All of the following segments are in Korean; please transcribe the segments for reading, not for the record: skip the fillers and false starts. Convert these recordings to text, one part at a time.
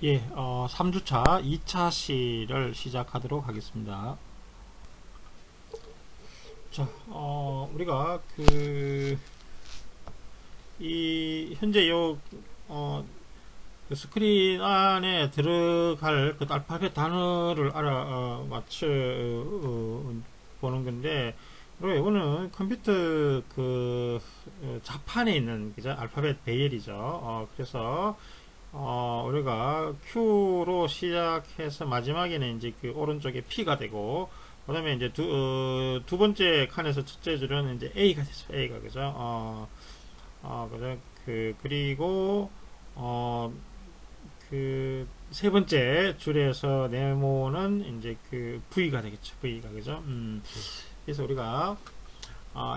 예, 3주차 2차 시를 시작하도록 하겠습니다. 자, 우리가 현재 그 스크린 안에 들어갈 그 알파벳 단어를 맞춰 보는 건데, 그리고 이거는 컴퓨터 자판에 있는, 그죠? 알파벳 배열이죠. 그래서 우리가 Q로 시작해서 마지막에는 이제 그 오른쪽에 P가 되고, 그 다음에 이제 두 번째 칸에서 첫째 줄은 이제 A가 됐어요. A가, 그죠? 그죠? 그리고, 어, 세 번째 줄에서 네모는 이제 그 V가 되겠죠. V가, 그죠? 그래서 우리가,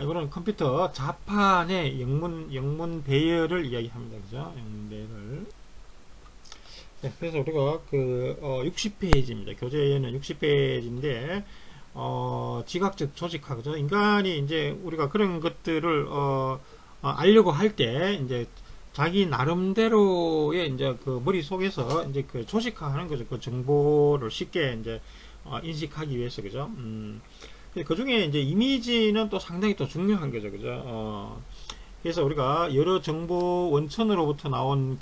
이거는 컴퓨터 자판의 영문 배열을 이야기합니다. 그죠? 영문 배열을. 네, 그래서 우리가 60페이지입니다. 교재에는 60페이지인데, 지각적 조직화, 그죠? 인간이 이제 우리가 그런 것들을, 알려고 할 때, 이제 자기 나름대로의 이제 그 머릿속에서 이제 그 조직화하는 거죠. 그 정보를 쉽게 이제, 인식하기 위해서, 그죠? 그 중에 이제 이미지는 또 상당히 또 중요한 거죠. 그죠? 그래서 우리가 여러 정보 원천으로부터 나온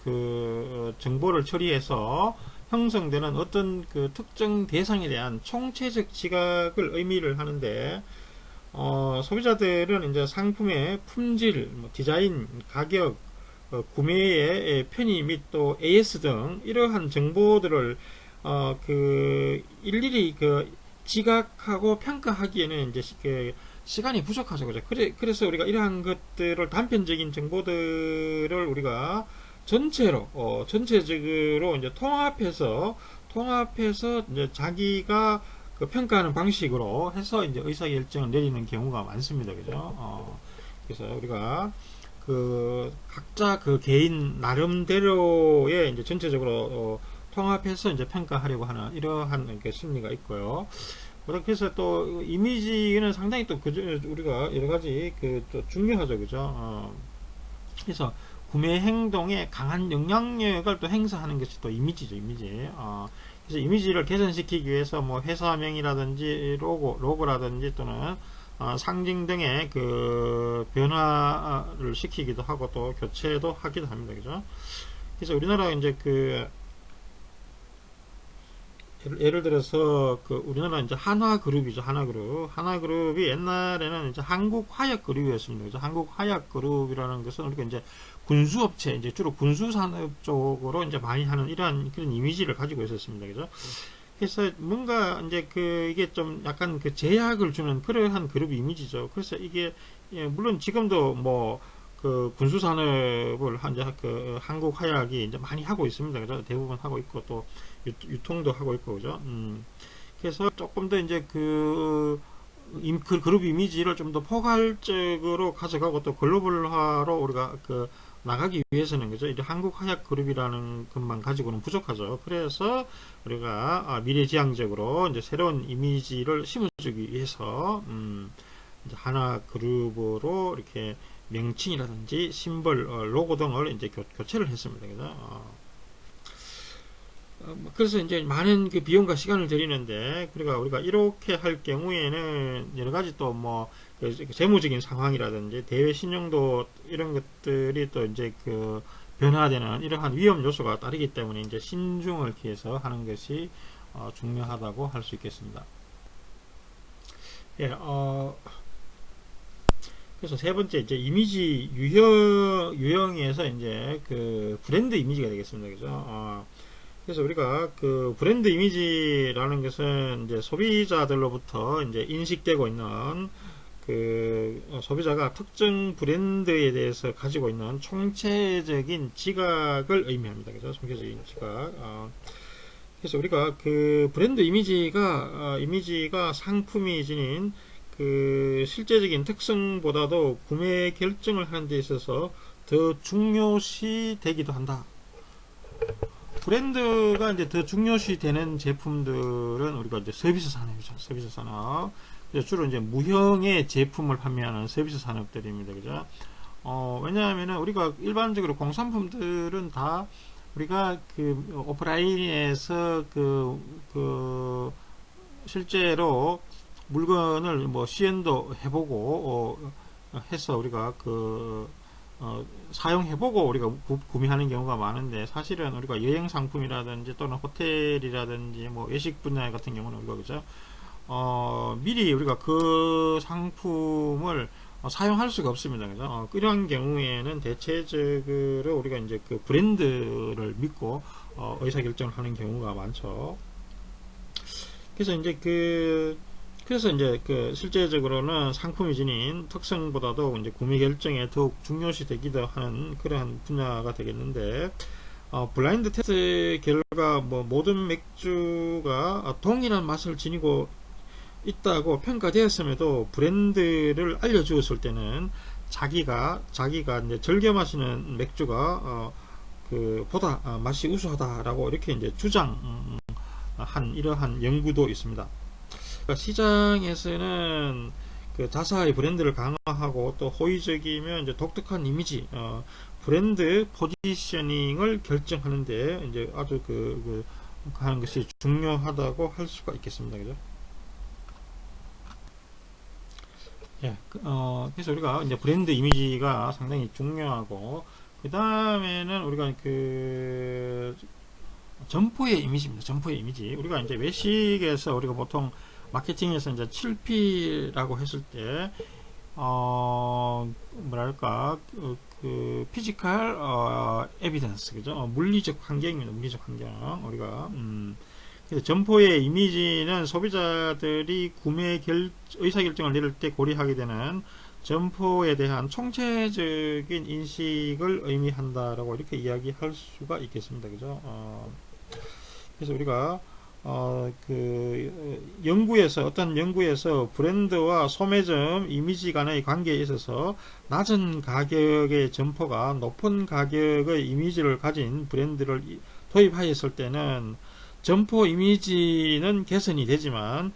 정보를 처리해서 형성되는 어떤 그 특정 대상에 대한 총체적 지각을 의미를 하는데, 소비자들은 이제 상품의 품질, 뭐 디자인, 가격, 구매의 편의 및 또 AS 등 이러한 정보들을 일일이 지각하고 평가하기에는 이제 시간이 부족하죠. 그죠? 그래서 우리가 이러한 것들을 단편적인 정보들을 우리가 전체적으로 이제 통합해서 이제 자기가 그 평가하는 방식으로 해서 이제 의사결정을 내리는 경우가 많습니다. 그죠? 그래서 우리가 각자 그 개인 나름대로의 이제 전체적으로 통합해서 이제 평가하려고 하는 이러한 심리가 있고요. 그래서 또 이미지는 상당히 또 우리가 여러 가지 또 중요하죠. 그죠? 그래서 구매 행동에 강한 영향력을 또 행사하는 것이 또 이미지죠. 이미지. 그래서 이미지를 개선시키기 위해서 뭐 회사명이라든지 로고라든지 또는 상징 등의 그 변화를 시키기도 하고 또 교체도 하기도 합니다. 그죠? 그래서 우리나라 이제 예를 들어서 우리나라 이제 한화그룹이죠. 한화그룹이 옛날에는 이제 한국화약그룹이었습니다. 그래서 한국화약그룹이라는 것은 우리가 이제 군수업체, 이제 주로 군수산업 쪽으로 이제 많이 하는 이러한 그런 이미지를 가지고 있었습니다. 그죠? 그래서 뭔가 이제 이게 좀 약간 제약을 주는 그러한 그룹 이미지죠. 그래서 이게 물론 지금도 뭐 군수산업을 이제 한국화약이 이제 많이 하고 있습니다. 그죠? 대부분 하고 있고 또 유통도 하고 있고 그죠? 그래서 조금 더 이제 그룹 이미지를 좀 더 포괄적으로 가져가고 또 글로벌화로 우리가 나가기 위해서는 그죠? 이제 한국화약그룹이라는 것만 가지고는 부족하죠. 그래서 우리가 미래지향적으로 이제 새로운 이미지를 심어주기 위해서 이제 하나그룹으로 이렇게 명칭이라든지 심벌, 로고 등을 이제 교체를 했습니다. 그죠? 그래서 이제 많은 비용과 시간을 들이는데, 그러니까 우리가 이렇게 할 경우에는 여러 가지 또 뭐, 재무적인 상황이라든지 대외 신용도 이런 것들이 또 이제 변화되는 이러한 위험 요소가 따르기 때문에 이제 신중을 기해서 하는 것이 중요하다고 할 수 있겠습니다. 예, 그래서 세 번째 이제 이미지 유형에서 이제 브랜드 이미지가 되겠습니다. 그죠? 그래서 우리가 브랜드 이미지라는 것은 이제 소비자들로부터 이제 인식되고 있는 소비자가 특정 브랜드에 대해서 가지고 있는 총체적인 지각을 의미합니다. 그죠? 총체적인 지각. 그래서 우리가 브랜드 이미지가 상품이 지닌 실제적인 특성보다도 구매 결정을 하는 데 있어서 더 중요시 되기도 한다. 브랜드가 이제 더 중요시 되는 제품들은 우리가 이제 서비스 산업이죠. 서비스 산업. 주로 이제 무형의 제품을 판매하는 서비스 산업들입니다. 그죠? 왜냐하면은 우리가 일반적으로 공산품들은 다 우리가 그 오프라인에서 실제로 물건을 뭐 시연도 해보고 해서 우리가 사용해보고 우리가 구매하는 경우가 많은데, 사실은 우리가 여행 상품이라든지 또는 호텔이라든지 뭐 외식 분야 같은 경우는 우리가 그죠, 미리 우리가 그 상품을 사용할 수가 없습니다. 그죠? 이러한 경우에는 대체적으로 우리가 이제 그 브랜드를 믿고 의사결정을 하는 경우가 많죠. 그래서 이제 실제적으로는 상품이 지닌 특성보다도 이제 구매 결정에 더욱 중요시 되기도 하는 그러한 분야가 되겠는데, 블라인드 테스트 결과 뭐 모든 맥주가 동일한 맛을 지니고 있다고 평가되었음에도 브랜드를 알려주었을 때는 자기가 이제 즐겨 마시는 맥주가 보다 맛이 우수하다라고 이렇게 이제 주장한 이러한 연구도 있습니다. 그러니까 시장에서는 그 자사의 브랜드를 강화하고 또 호의적이면 이제 독특한 이미지, 브랜드 포지셔닝을 결정하는데 이제 아주 하는 것이 중요하다고 할 수가 있겠습니다. 그죠? 예, 그래서 우리가 이제 브랜드 이미지가 상당히 중요하고, 그 다음에는 우리가 점포의 이미지입니다. 점포의 이미지. 우리가 이제 외식에서 우리가 보통 마케팅에서 이제 7P라고 했을 때, 뭐랄까, 피지컬, 에비던스, 그죠? 물리적 환경입니다. 물리적 환경. 우리가, 그래서 점포의 이미지는 소비자들이 의사결정을 내릴 때 고려하게 되는 점포에 대한 총체적인 인식을 의미한다라고 이렇게 이야기할 수가 있겠습니다. 그죠? 그래서 우리가 어떤 연구에서 브랜드와 소매점 이미지 간의 관계에 있어서 낮은 가격의 점포가 높은 가격의 이미지를 가진 브랜드를 도입하였을 때는 점포 이미지는 개선이 되지만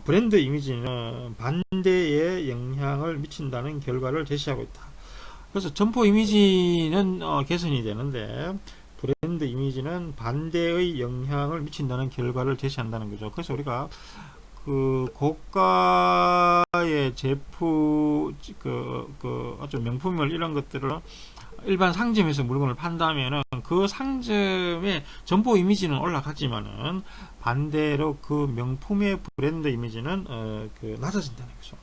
브랜드 이미지는 반대의 영향을 미친다는 결과를 제시하고 있다. 그래서 점포 이미지는 개선이 되는데 브랜드 이미지는 반대의 영향을 미친다는 결과를 제시한다는 거죠. 그래서 우리가 고가의 제품, 아주 명품을 이런 것들을 일반 상점에서 물건을 판다면은 그 상점의 점포 이미지는 올라가지만은 반대로 그 명품의 브랜드 이미지는 낮아진다는 거죠.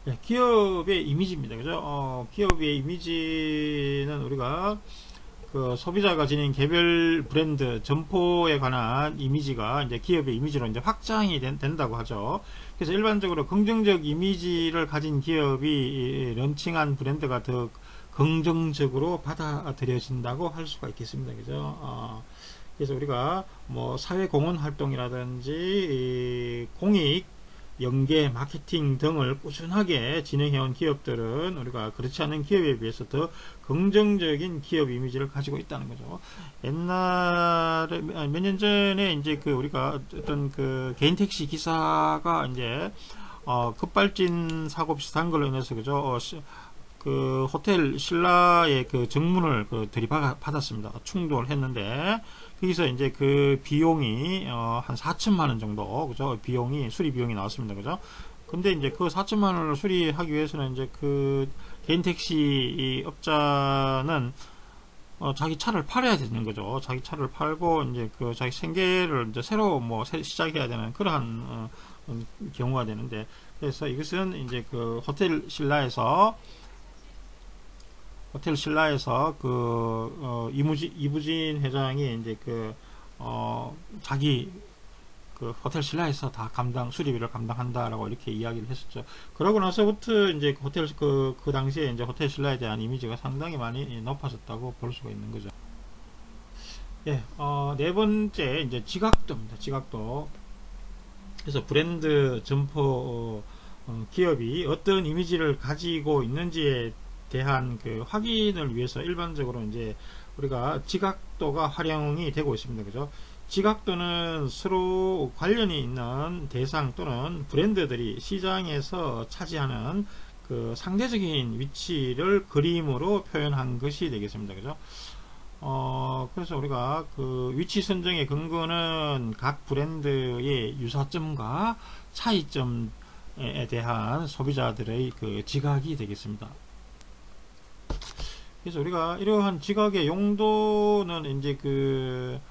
네, 기업의 이미지입니다. 그죠? 기업의 이미지는 우리가 소비자가 지닌 개별 브랜드 점포에 관한 이미지가 이제 기업의 이미지로 이제 확장이 된다고 하죠. 그래서 일반적으로 긍정적 이미지를 가진 기업이 런칭한 브랜드가 더 긍정적으로 받아들여진다고 할 수가 있겠습니다. 그죠? 그래서 우리가 뭐 사회 공헌 활동이라든지 공익 연계 마케팅 등을 꾸준하게 진행해온 기업들은 우리가 그렇지 않은 기업에 비해서 더 긍정적인 기업 이미지를 가지고 있다는 거죠. 옛날에 몇 년 전에 이제 우리가 어떤 개인 택시 기사가 이제 급발진 사고 비슷한 걸로 인해서 그죠, 호텔 신라의 정문을 들이받았습니다. 충돌을 했는데 거기서 이제 비용이 한 4천만 원 정도, 그죠? 수리 비용이 나왔습니다. 그죠? 근데 이제 4천만 원을 수리하기 위해서는 이제 개인 택시 업자는 자기 차를 팔아야 되는 거죠. 자기 차를 팔고 이제 자기 생계를 이제 새로 시작해야 되는 그러한 경우가 되는데, 그래서 이것은 이제 호텔 신라에서 이부진 회장이 이제 자기 호텔 신라에서 다 수리비를 감당한다라고 이렇게 이야기를 했었죠. 그러고 나서부터 이제 호텔 당시에 이제 호텔 신라에 대한 이미지가 상당히 많이 높아졌다고 볼 수가 있는 거죠. 예, 네 번째 이제 지각도입니다. 지각도. 그래서 브랜드 점포 기업이 어떤 이미지를 가지고 있는지에 대한 확인을 위해서 일반적으로 이제 우리가 지각도가 활용이 되고 있습니다. 그죠? 지각도는 서로 관련이 있는 대상 또는 브랜드들이 시장에서 차지하는 상대적인 위치를 그림으로 표현한 것이 되겠습니다. 그죠? 그래서 우리가 그 위치 선정의 근거는 각 브랜드의 유사점과 차이점에 대한 소비자들의 그 지각이 되겠습니다. 그래서 우리가 이러한 지각의 용도는 이제 그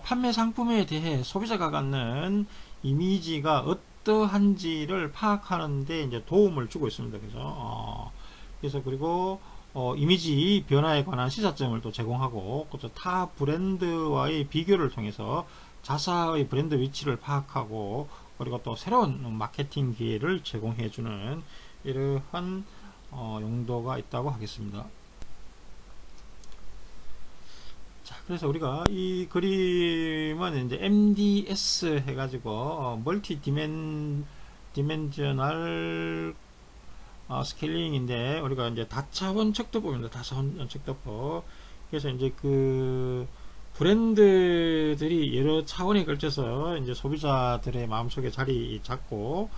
판매 상품에 대해 소비자가 갖는 이미지가 어떠한지를 파악하는데 이제 도움을 주고 있습니다. 그죠? 그래서 그리고 이미지 변화에 관한 시사점을 또 제공하고 타 브랜드와의 비교를 통해서 자사의 브랜드 위치를 파악하고 그리고 또 새로운 마케팅 기회를 제공해주는 이러한 용도가 있다고 하겠습니다. 자, 그래서 우리가 이 그림은 이제 MDS 해가지고 멀티 디멘저널 스케일링인데 우리가 이제 다차원 척도법입니다. 다차원 척도법. 그래서 이제 그 브랜드들이 여러 차원에 걸쳐서 이제 소비자들의 마음속에 자리 잡고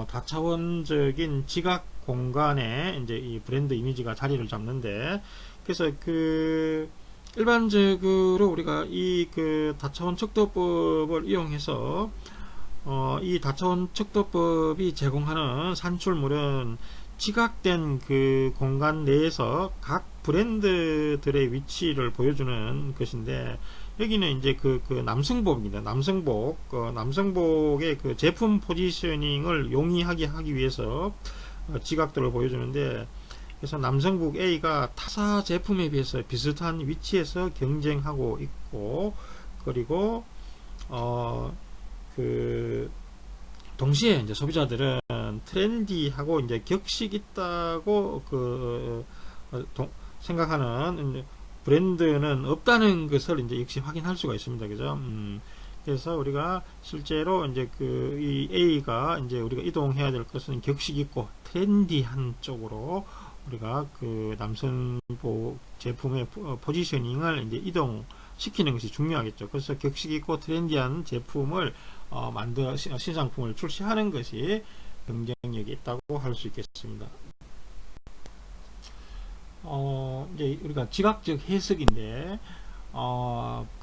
다차원적인 지각 공간에 이제 이 브랜드 이미지가 자리를 잡는데 그래서 그 일반적으로 우리가 이 그 다차원 척도법을 이용해서 이 다차원 척도법이 제공하는 산출물은 지각된 그 공간 내에서 각 브랜드들의 위치를 보여주는 것인데 여기는 이제 그 남성복입니다. 남성복의 그 제품 포지셔닝을 용이하게 하기 위해서 지각들을 보여주는데 그래서 남성복 A가 타사 제품에 비해서 비슷한 위치에서 경쟁하고 있고 그리고 그 동시에 이제 소비자들은 트렌디하고 이제 격식 있다고 생각하는 브랜드는 없다는 것을 이제 역시 확인할 수가 있습니다. 그죠? 그래서 우리가 실제로 이제 그 이 A가 이제 우리가 이동해야 될 것은 격식 있고 트렌디한 쪽으로 우리가 그 남성복 제품의 포지셔닝을 이제 이동시키는 것이 중요하겠죠. 그래서 격식 있고 트렌디한 제품을 신상품을 출시하는 것이 경쟁력이 있다고 할 수 있겠습니다. 이제 우리가 지각적 해석인데,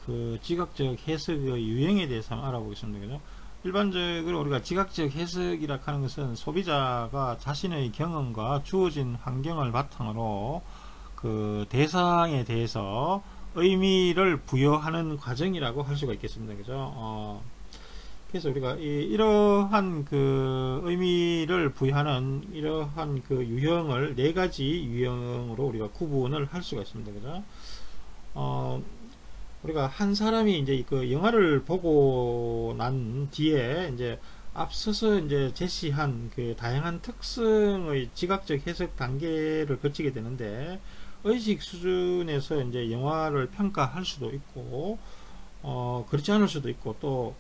그 지각적 해석의 유형에 대해서 한번 알아보겠습니다. 그죠? 일반적으로 우리가 지각적 해석이라 하는 것은 소비자가 자신의 경험과 주어진 환경을 바탕으로 그 대상에 대해서 의미를 부여하는 과정이라고 할 수가 있겠습니다. 그죠? 그래서 우리가 이러한 그 의미를 부여하는 이러한 그 유형을 네 가지 유형으로 우리가 구분을 할 수가 있습니다. 그죠? 우리가 한 사람이 이제 그 영화를 보고 난 뒤에 이제 앞서서 이제 제시한 그 다양한 특성의 지각적 해석 단계를 거치게 되는데 의식 수준에서 이제 영화를 평가할 수도 있고 그렇지 않을 수도 있고 또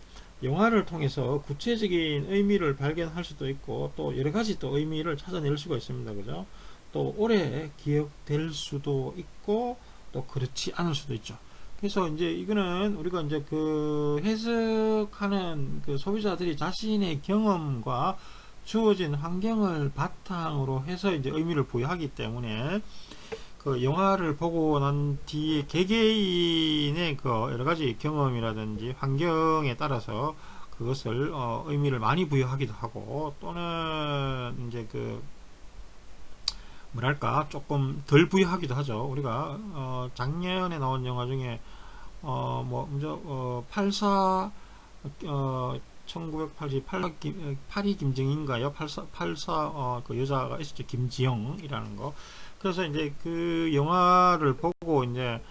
영화를 통해서 구체적인 의미를 발견할 수도 있고 또 여러 가지 또 의미를 찾아낼 수가 있습니다. 그죠? 또 오래 기억될 수도 있고 또 그렇지 않을 수도 있죠. 그래서 이제 이거는 우리가 이제 그 해석하는 그 소비자들이 자신의 경험과 주어진 환경을 바탕으로 해서 이제 의미를 부여하기 때문에 그 영화를 보고 난 뒤에 개개인의 그 여러 가지 경험이라든지 환경에 따라서 그것을 의미를 많이 부여하기도 하고 또는 이제 그 뭐랄까 조금 덜 부여하기도 하죠. 우리가 작년에 나온 영화 중에 뭐 먼저 84 1988이 김정인가요? 84 그 여자가 있었죠. 김지영이라는 거. 그래서 이제 그 영화를 보고 이제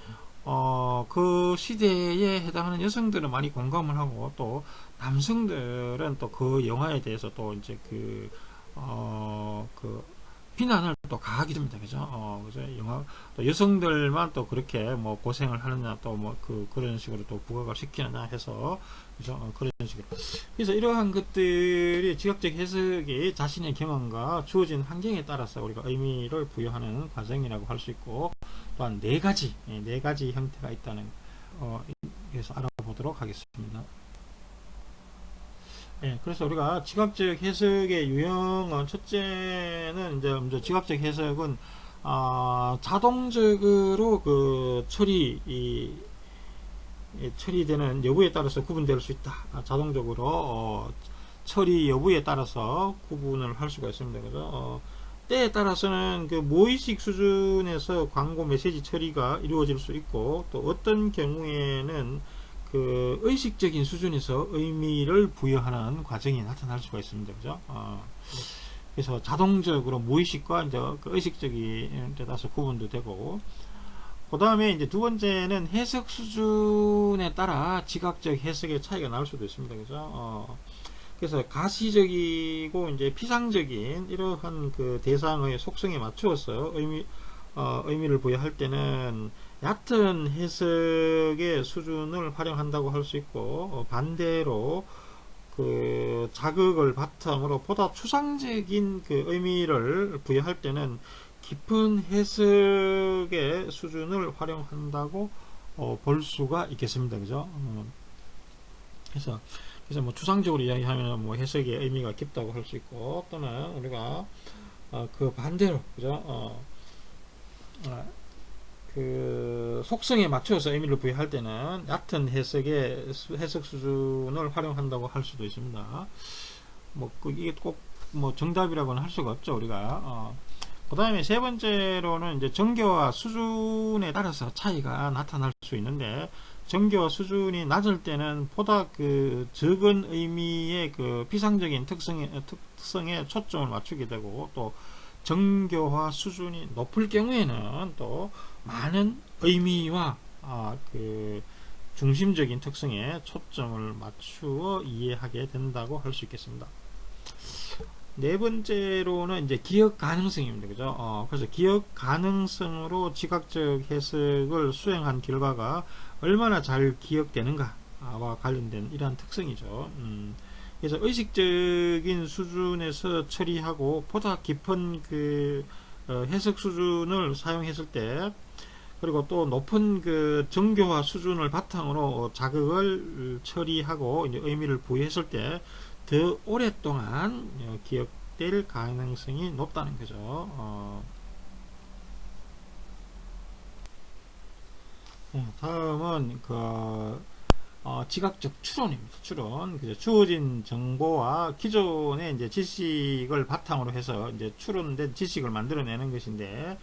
그 시대에 해당하는 여성들은 많이 공감을 하고 또 남성들은 또 그 영화에 대해서 또 이제 그 비난을 또 가하게 됩니다. 그죠? 그래서 또 여성들만 또 그렇게 뭐 고생을 하느냐, 또 뭐 그런 식으로 또 부각을 시키느냐 해서, 그죠? 그런 식으로. 그래서 이러한 것들이 지각적 해석이 자신의 경험과 주어진 환경에 따라서 우리가 의미를 부여하는 과정이라고 할 수 있고, 또한 네 가지 형태가 있다는, 그래서 알아보도록 하겠습니다. 예, 그래서 우리가 지각적 해석의 유형은 첫째는 이제 지각적 해석은 자동적으로 그 처리되는 여부에 따라서 구분될 수 있다. 자동적으로 처리 여부에 따라서 구분을 할 수가 있습니다. 그죠? 때에 따라서는 그 무의식 수준에서 광고 메시지 처리가 이루어질 수 있고, 또 어떤 경우에는 그 의식적인 수준에서 의미를 부여하는 과정이 나타날 수가 있습니다. 그죠? 그래서 자동적으로 무의식과 이제 그 의식적인 데 따라서 구분도 되고, 그 다음에 이제 두 번째는 해석 수준에 따라 지각적 해석의 차이가 날 수도 있습니다. 그죠? 그래서 가시적이고 이제 피상적인 이러한 그 대상의 속성에 맞추어서 의미를 부여할 때는 얕은 해석의 수준을 활용한다고 할 수 있고, 반대로 그 자극을 바탕으로 보다 추상적인 그 의미를 부여할 때는 깊은 해석의 수준을 활용한다고 볼 수가 있겠습니다. 그죠? 그래서 뭐 추상적으로 이야기하면 뭐 해석의 의미가 깊다고 할 수 있고, 또는 우리가 그 반대로, 그죠? 그 속성에 맞춰서 의미를 부여할 때는 얕은 해석 수준을 활용한다고 할 수도 있습니다. 뭐 이게 꼭 뭐 정답이라고는 할 수가 없죠, 우리가. 그 다음에 세 번째로는 이제 정교와 수준에 따라서 차이가 나타날 수 있는데, 정교와 수준이 낮을 때는 보다 그 적은 의미의 그 피상적인 특성에 초점을 맞추게 되고, 또 정교화 수준이 높을 경우에는 또 많은 의미와 그 중심적인 특성에 초점을 맞추어 이해하게 된다고 할 수 있겠습니다. 네 번째로는 이제 기억 가능성입니다. 그죠? 그래서 기억 가능성으로 지각적 해석을 수행한 결과가 얼마나 잘 기억되는가와 관련된 이러한 특성이죠. 그래서 의식적인 수준에서 처리하고 보다 깊은 그 해석 수준을 사용했을 때, 그리고 또 높은 그 정교화 수준을 바탕으로 자극을 처리하고 이제 의미를 부여했을 때 더 오랫동안 기억될 가능성이 높다는 거죠. 다음은 지각적 추론입니다. 추론. 그죠? 주어진 정보와 기존의 이제 지식을 바탕으로 해서 이제 추론된 지식을 만들어내는 것인데,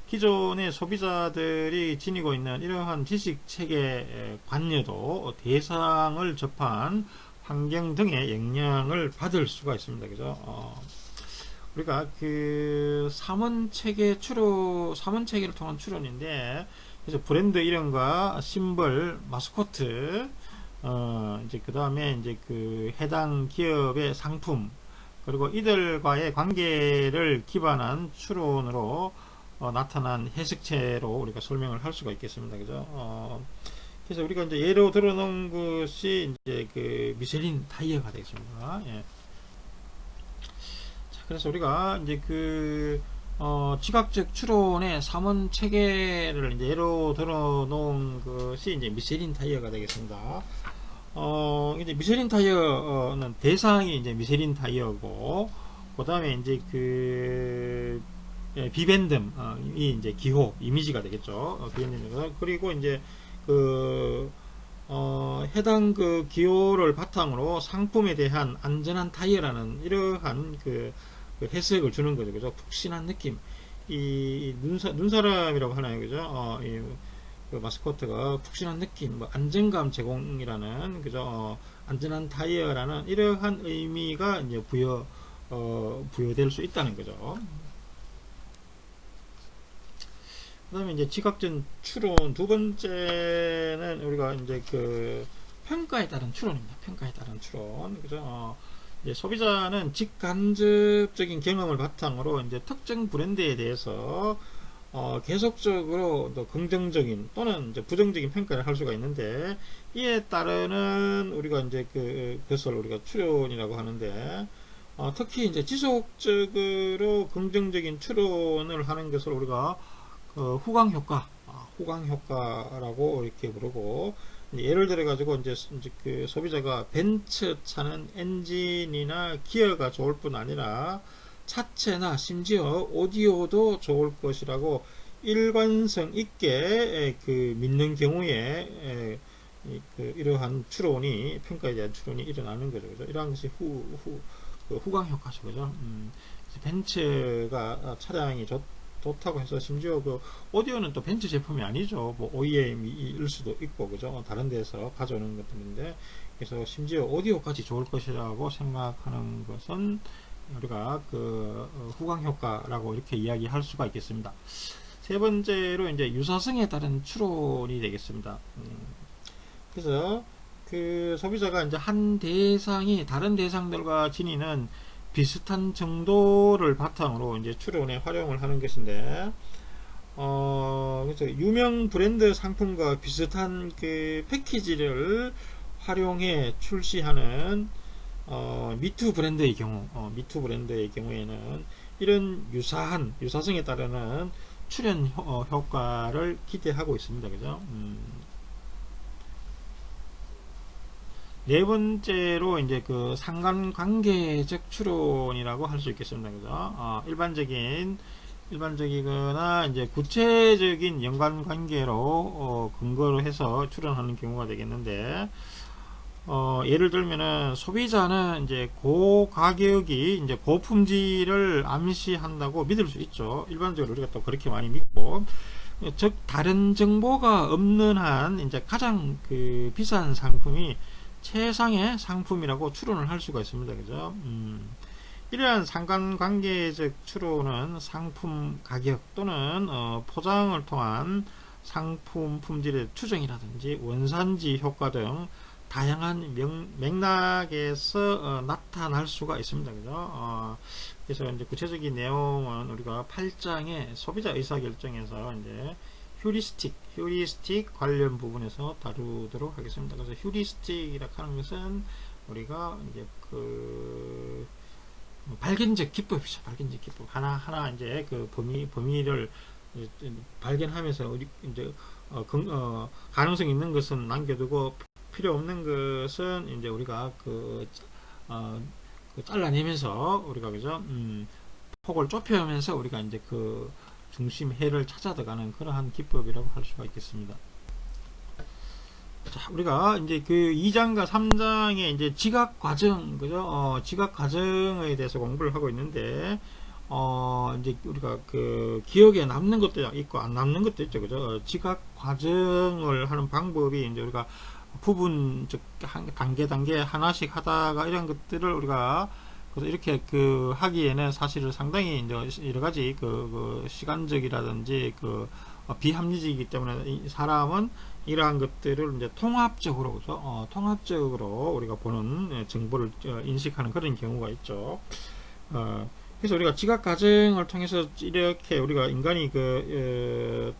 기존의 소비자들이 지니고 있는 이러한 지식 체계 관여도 대상을 접한 환경 등의 영향을 받을 수가 있습니다. 그죠? 우리가 그 삼원 체계를 통한 추론인데, 그래서 브랜드 이름과 심벌, 마스코트, 이제 그 다음에 이제 그 해당 기업의 상품, 그리고 이들과의 관계를 기반한 추론으로 나타난 해석체로 우리가 설명을 할 수가 있겠습니다. 그죠? 그래서 우리가 이제 예로 들어놓은 것이 이제 그 미쉐린 타이어가 되겠습니다. 예. 자, 그래서 우리가 이제 그 지각적 추론의 3원 체계를 이제 예로 들어놓은 것이 이제 미쉐린 타이어가 되겠습니다. 이제 미쉐린 타이어는 대상이 이제 미쉐린 타이어고, 그 다음에 이제 그 비밴듬이 이제 기호 이미지가 되겠죠. 비밴듬. 그리고 이제 그 해당 그 기호를 바탕으로 상품에 대한 안전한 타이어라는 이러한 그 해석을 주는 거죠. 그죠? 푹신한 느낌. 이 눈사람이라고 하나요? 그죠? 그 마스코트가 푹신한 느낌, 뭐 안정감 제공이라는, 그죠? 안전한 타이어라는 이러한 의미가 이제 부여될 수 있다는 거죠. 그 다음에 이제 지각적 추론 두 번째는 우리가 이제 그 평가에 따른 추론입니다. 평가에 따른 추론. 그죠? 이제 소비자는 직간접적인 경험을 바탕으로 이제 특정 브랜드에 대해서 계속적으로 또 긍정적인 또는 이제 부정적인 평가를 할 수가 있는데, 이에 따르는 우리가 이제 그것을 우리가 추론이라고 하는데, 특히 이제 지속적으로 긍정적인 추론을 하는 것을 우리가 후광 효과라고 이렇게 부르고, 예를 들어 가지고 이제 그 소비자가 벤츠 차는 엔진이나 기어가 좋을 뿐 아니라 차체나 심지어 오디오도 좋을 것이라고 일관성 있게 그 믿는 경우에 이러한 추론이 평가에 대한 추론이 일어나는 거죠. 그죠? 이러한 것이 그 후광 효과죠. 그죠? 벤츠가 차량이 좋다고 해서 심지어 그 오디오는 또 벤츠 제품이 아니죠. 뭐 OEM일 수도 있고 그죠? 다른 데서 가져오는 것들인데 그래서 심지어 오디오까지 좋을 것이라고 생각하는 것은 우리가 그 후광 효과라고 이렇게 이야기할 수가 있겠습니다. 세 번째로 이제 유사성에 따른 추론이 되겠습니다. 그래서 그 소비자가 이제 한 대상이 다른 대상들과 지니는 비슷한 정도를 바탕으로 이제 추론에 활용을 하는 것인데, 그래서 유명 브랜드 상품과 비슷한 그 패키지를 활용해 출시하는 미투 브랜드의 경우에는 이런 유사성에 따르는 출현 효과를 기대하고 있습니다. 그죠? 네 번째로 이제 그 상관관계적 추론이라고 할 수 있겠습니다. 그죠? 일반적이거나 이제 구체적인 연관관계로 근거로 해서 추론하는 경우가 되겠는데, 예를 들면은 소비자는 이제 고가격이 이제 고품질을 암시한다고 믿을 수 있죠. 일반적으로 우리가 또 그렇게 많이 믿고, 즉 다른 정보가 없는 한 이제 가장 그 비싼 상품이 최상의 상품이라고 추론을 할 수가 있습니다. 그죠? 이러한 상관관계적 추론은 상품 가격 또는 포장을 통한 상품 품질의 추정이라든지 원산지 효과 등 다양한 맥락에서 나타날 수가 있습니다. 그죠? 그래서 이제 구체적인 내용은 우리가 8장의 소비자 의사결정에서 이제 휴리스틱 관련 부분에서 다루도록 하겠습니다. 그래서 휴리스틱이라 하는 것은 우리가 이제 그 발견적 기법이죠. 발견적 기법. 하나 이제 그 범위를 발견하면서 우리 이제 가능성 있는 것은 남겨두고 필요 없는 것은 이제 우리가 잘라내면서 우리가 그죠? 폭을 좁혀면서 우리가 이제 그 중심해를 찾아 들어가는 그러한 기법이라고 할 수가 있겠습니다. 자, 우리가 이제 그 2장과 3장의 이제 지각 과정, 그죠? 지각 과정에 대해서 공부를 하고 있는데, 이제 우리가 그 기억에 남는 것도 있고 안 남는 것도 있죠, 그죠? 지각 과정을 하는 방법이 이제 우리가 부분, 즉, 단계 하나씩 하다가 이런 것들을 우리가 그래서 이렇게 그 하기에는 사실은 상당히 이제 여러 가지 그 시간적이라든지 비합리적이기 때문에 이 사람은 이러한 것들을 이제 통합적으로 그죠? 통합적으로 우리가 보는 정보를 인식하는 그런 경우가 있죠. 그래서 우리가 지각 과정을 통해서 이렇게 우리가 인간이 이렇게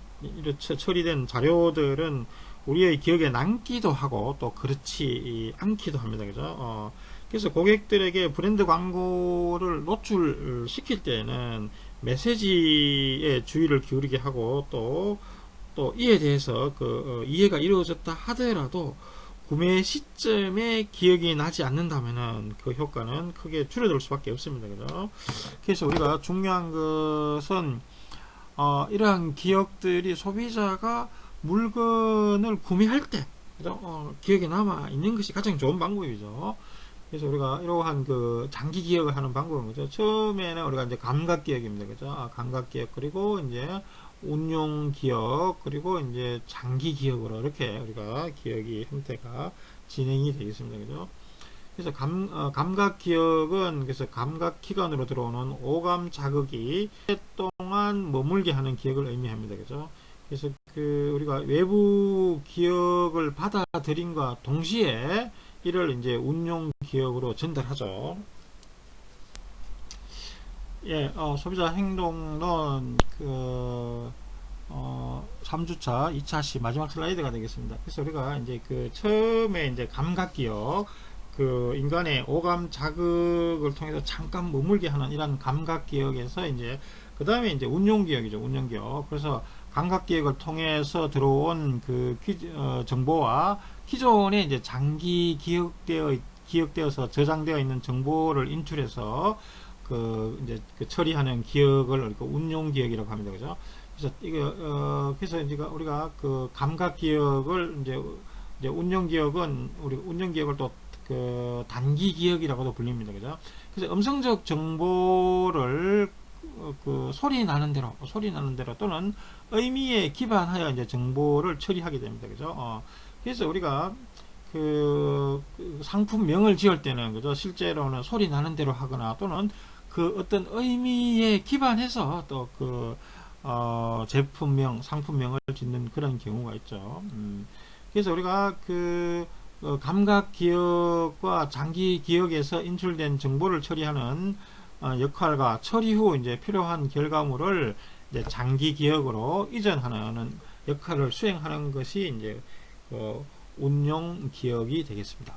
처리된 자료들은 우리의 기억에 남기도 하고 또 그렇지 않기도 합니다. 그죠? 그래서 고객들에게 브랜드 광고를 노출시킬 때는 메시지에 주의를 기울이게 하고 또 이에 대해서 이해가 이루어졌다 하더라도 구매 시점에 기억이 나지 않는다면은 그 효과는 크게 줄어들 수밖에 없습니다. 그죠? 그래서 우리가 중요한 것은 이러한 기억들이 소비자가 물건을 구매할 때 그죠? 기억에 남아 있는 것이 가장 좋은 방법이죠. 그래서 우리가 이러한 장기 기억을 하는 방법은 그죠? 처음에는 우리가 이제 감각 기억입니다. 그죠? 감각 기억, 그리고 이제 운용 기억, 그리고 이제 장기 기억으로 이렇게 우리가 기억이 형태가 진행이 되겠습니다. 그죠? 그래서 감각 기억은 그래서 감각 기관으로 들어오는 오감 자극이 오랫동안 머물게 하는 기억을 의미합니다. 그죠? 그래서 우리가 외부 기억을 받아들임과 동시에 이를 이제 운용 기억으로 전달하죠. 예, 소비자 행동론 3주차 2차시 마지막 슬라이드가 되겠습니다. 그래서 우리가 이제 처음에 이제 감각 기억, 인간의 오감 자극을 통해서 잠깐 머물게 하는 이런 감각 기억에서 이제 그 다음에 이제 운용 기억이죠. 운용 기억. 그래서 감각 기억을 통해서 들어온 정보와 기존에 이제 장기 기억되어서 저장되어 있는 정보를 인출해서 이제 그 처리하는 기억을 그 운용 기억이라고 합니다. 그죠? 그래서 그래서 이제 우리가 그 감각 기억을 이제 운용 기억은 우리 운용 기억을 또 그 단기 기억이라고도 불립니다. 그죠? 그래서 음성적 정보를 그 소리 나는 대로 또는 의미에 기반하여 이제 정보를 처리하게 됩니다. 그죠? 그래서 우리가 그 상품명을 지을 때는 그죠? 실제로는 소리 나는 대로 하거나 또는 그 어떤 의미에 기반해서 또 제품명, 상품명을 짓는 그런 경우가 있죠. 그래서 우리가 감각 기억과 장기 기억에서 인출된 정보를 처리하는 역할과 처리 후 이제 필요한 결과물을 이제 장기 기억으로 이전하는 역할을 수행하는 것이 이제 운용 기억이 되겠습니다.